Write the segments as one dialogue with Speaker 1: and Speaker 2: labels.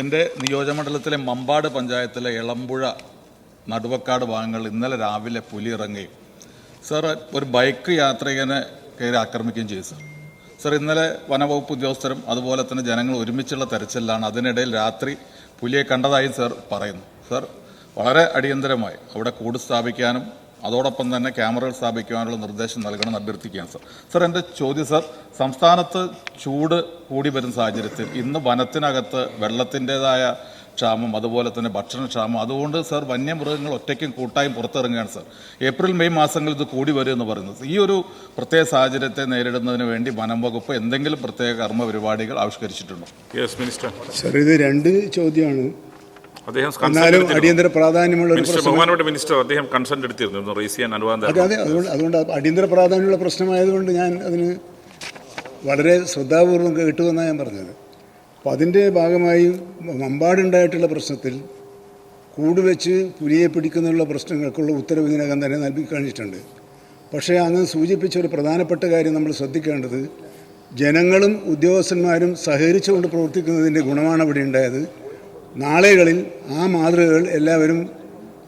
Speaker 1: എൻ്റെ നിയോജകമണ്ഡലത്തിലെ മമ്പാട് പഞ്ചായത്തിലെ എളമ്പുഴ നടുവക്കാട് ഭാഗങ്ങൾ ഇന്നലെ രാവിലെ പുലി ഇറങ്ങുകയും സർ ഒരു ബൈക്ക് യാത്രികനെ കയറി ആക്രമിക്കുകയും ചെയ്തു സർ ഇന്നലെ വനവകുപ്പ് ഉദ്യോഗസ്ഥരും അതുപോലെ തന്നെ ജനങ്ങൾ ഒരുമിച്ചുള്ള തെരച്ചിലാണ്. അതിനിടയിൽ രാത്രി പുലിയെ കണ്ടതായി സർ പറയുന്നു. സർ വളരെ അടിയന്തരമായി അവിടെ കൂട് സ്ഥാപിക്കാനും അതോടൊപ്പം തന്നെ ക്യാമറകൾ സ്ഥാപിക്കുവാനുള്ള നിർദ്ദേശം നൽകണമെന്ന് അഭ്യർത്ഥിക്കുകയാണ് സർ. സർ എൻ്റെ ചോദ്യം സർ, സംസ്ഥാനത്ത് ചൂട് കൂടി വരുന്ന സാഹചര്യത്തിൽ ഇന്ന് വനത്തിനകത്ത് വെള്ളത്തിൻ്റെതായ ക്ഷാമം അതുപോലെ തന്നെ ഭക്ഷണക്ഷാമം, അതുകൊണ്ട് സർ വന്യമൃഗങ്ങൾ ഒറ്റയ്ക്കും കൂട്ടായും പുറത്തിറങ്ങുകയാണ് സർ. ഏപ്രിൽ മെയ് മാസങ്ങളിൽ ഇത് കൂടി വരുമെന്ന് പറയുന്നത്. ഈ ഒരു പ്രത്യേക സാഹചര്യത്തെ നേരിടുന്നതിന് വേണ്ടി വനം വകുപ്പ് എന്തെങ്കിലും പ്രത്യേക കർമ്മ പരിപാടികൾ ആവിഷ്കരിച്ചിട്ടുണ്ടോ?
Speaker 2: Yes minister.
Speaker 3: സർ, ഇത് രണ്ട് ചോദ്യമാണ്.
Speaker 2: എന്നാലും
Speaker 3: അടിയന്തര പ്രാധാന്യമുള്ള
Speaker 2: ബഹുമാനപ്പെട്ട മിനിസ്റ്റർ അദ്ദേഹം കൺസെന്റ് എടുത്തിരുന്നു റേസ് ചെയ്യാൻ അനുവാദം.
Speaker 3: അതെ, അതുകൊണ്ട് അടിയന്തര പ്രാധാന്യമുള്ള പ്രശ്നമായതുകൊണ്ട് ഞാൻ അതിന് വളരെ ശ്രദ്ധാപൂർവം കേട്ടുവെന്നാണ് ഞാൻ പറഞ്ഞത്. അപ്പോൾ അതിൻ്റെ ഭാഗമായി മമ്പാടുണ്ടായിട്ടുള്ള പ്രശ്നത്തിൽ കൂടുവെച്ച് പുലിയെ പിടിക്കുന്നതിനുള്ള പ്രശ്നങ്ങൾക്കുള്ള ഉത്തരവ് ഇതിനകം തന്നെ നൽകി കഴിഞ്ഞിട്ടുണ്ട്. പക്ഷേ അങ്ങ് സൂചിപ്പിച്ച ഒരു പ്രധാനപ്പെട്ട കാര്യം നമ്മൾ ശ്രദ്ധിക്കേണ്ടത്, ജനങ്ങളും ഉദ്യോഗസ്ഥന്മാരും സഹകരിച്ചുകൊണ്ട് പ്രവർത്തിക്കുന്നതിൻ്റെ ഗുണമാണ് ഇവിടെ ഉണ്ടായത്. നാളുകളിൽ ആ മാതൃകകൾ എല്ലാവരും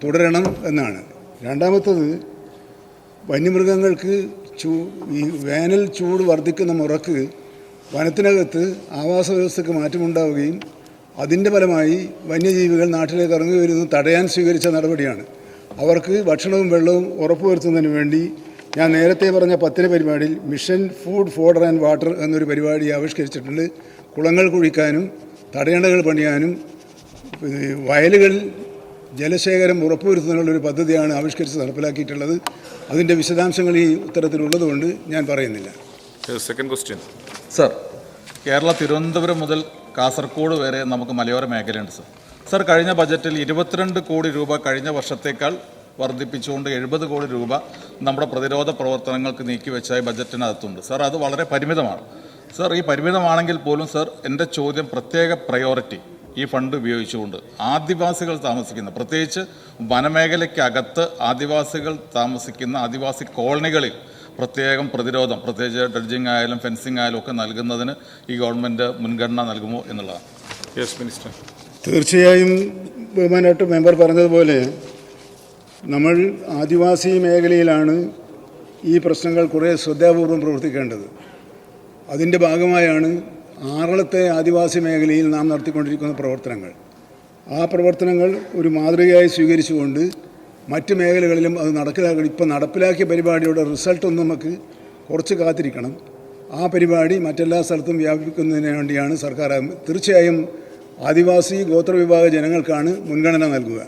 Speaker 3: തുടരണം എന്നാണ്. രണ്ടാമത്തത്, വന്യമൃഗങ്ങൾക്ക് ഈ വേനൽ ചൂട് വർദ്ധിക്കുന്ന മുറക്ക് വനത്തിനകത്ത് ആവാസ വ്യവസ്ഥയ്ക്ക് മാറ്റമുണ്ടാവുകയും അതിൻ്റെ ഫലമായി വന്യജീവികൾ നാട്ടിലേക്ക് ഇറങ്ങി വരുന്നത് തടയാൻ സ്വീകരിച്ച നടപടിയാണ്. അവർക്ക് ഭക്ഷണവും വെള്ളവും ഉറപ്പുവരുത്തുന്നതിന് വേണ്ടി ഞാൻ നേരത്തെ പറഞ്ഞ 10 പരിപാടിയിൽ mission food fodder and water എന്നൊരു പരിപാടി ആവിഷ്കരിച്ചിട്ടുണ്ട്. കുളങ്ങൾ കുഴിക്കാനും തടയണകൾ പണിയാനും വയലുകളിൽ ജലശേഖരം ഉറപ്പുവരുത്തുന്നതിനുള്ളൊരു പദ്ധതിയാണ് ആവിഷ്കരിച്ച് നടപ്പിലാക്കിയിട്ടുള്ളത്. അതിൻ്റെ വിശദാംശങ്ങൾ ഈ ഉത്തരത്തിലുള്ളതുകൊണ്ട് ഞാൻ പറയുന്നില്ല.
Speaker 2: Second question
Speaker 1: sir, Kerala Thiruvananthapuram മുതൽ കാസർഗോഡ് വരെ നമുക്ക് മലയോര മേഖലയുണ്ട് സർ. സർ, കഴിഞ്ഞ ബജറ്റിൽ 22 കോടി രൂപ കഴിഞ്ഞ വർഷത്തേക്കാൾ വർദ്ധിപ്പിച്ചുകൊണ്ട് 70 കോടി രൂപ നമ്മുടെ പ്രതിരോധ പ്രവർത്തനങ്ങൾക്ക് നീക്കിവെച്ചായി ബജറ്റിനകത്തുണ്ട് സർ. അത് വളരെ പരിമിതമാണ് സർ. ഈ പരിമിതമാണെങ്കിൽ പോലും സർ, എൻ്റെ ചോദ്യം, പ്രത്യേക പ്രയോറിറ്റി ഈ ഫണ്ട് ഉപയോഗിച്ചുകൊണ്ട് ആദിവാസികൾ താമസിക്കുന്ന, പ്രത്യേകിച്ച് വനമേഖലയ്ക്കകത്ത് ആദിവാസികൾ താമസിക്കുന്ന ആദിവാസി കോളനികളിൽ പ്രത്യേകം പ്രതിരോധം, പ്രത്യേകിച്ച് ഡ്രഡ്ജിങ് ആയാലും ഫെൻസിങ് ആയാലും ഒക്കെ നൽകുന്നതിന് ഈ ഗവൺമെൻറ് മുൻഗണന നൽകുമോ എന്നുള്ളതാണ്.
Speaker 2: Yes minister.
Speaker 3: തീർച്ചയായും ബഹുമാനപ്പെട്ട മെമ്പർ പറഞ്ഞതുപോലെ നമ്മൾ ആദിവാസി മേഖലയിലാണ് ഈ പ്രശ്നങ്ങൾ കുറേ ശ്രദ്ധാപൂർവം പ്രവർത്തിക്കേണ്ടത്. അതിൻ്റെ ഭാഗമായാണ് ആറളത്തെ ആദിവാസി മേഖലയിൽ നാം നടത്തിക്കൊണ്ടിരിക്കുന്ന പ്രവർത്തനങ്ങൾ. ആ പ്രവർത്തനങ്ങൾ ഒരു മാതൃകയായി സ്വീകരിച്ചുകൊണ്ട് മറ്റ് മേഖലകളിലും അത് നടപ്പിലാക്കണം. ഇപ്പം നടപ്പിലാക്കിയ പരിപാടിയുടെ റിസൾട്ടൊന്നും നമുക്ക് കുറച്ച് കാത്തിരിക്കണം. ആ പരിപാടി മറ്റെല്ലാ സ്ഥലത്തും വ്യാപിപ്പിക്കുന്നതിന് വേണ്ടിയാണ് സർക്കാർ. തീർച്ചയായും ആദിവാസി ഗോത്രവിഭാഗ ജനങ്ങൾക്കാണ് മുൻഗണന നൽകുക.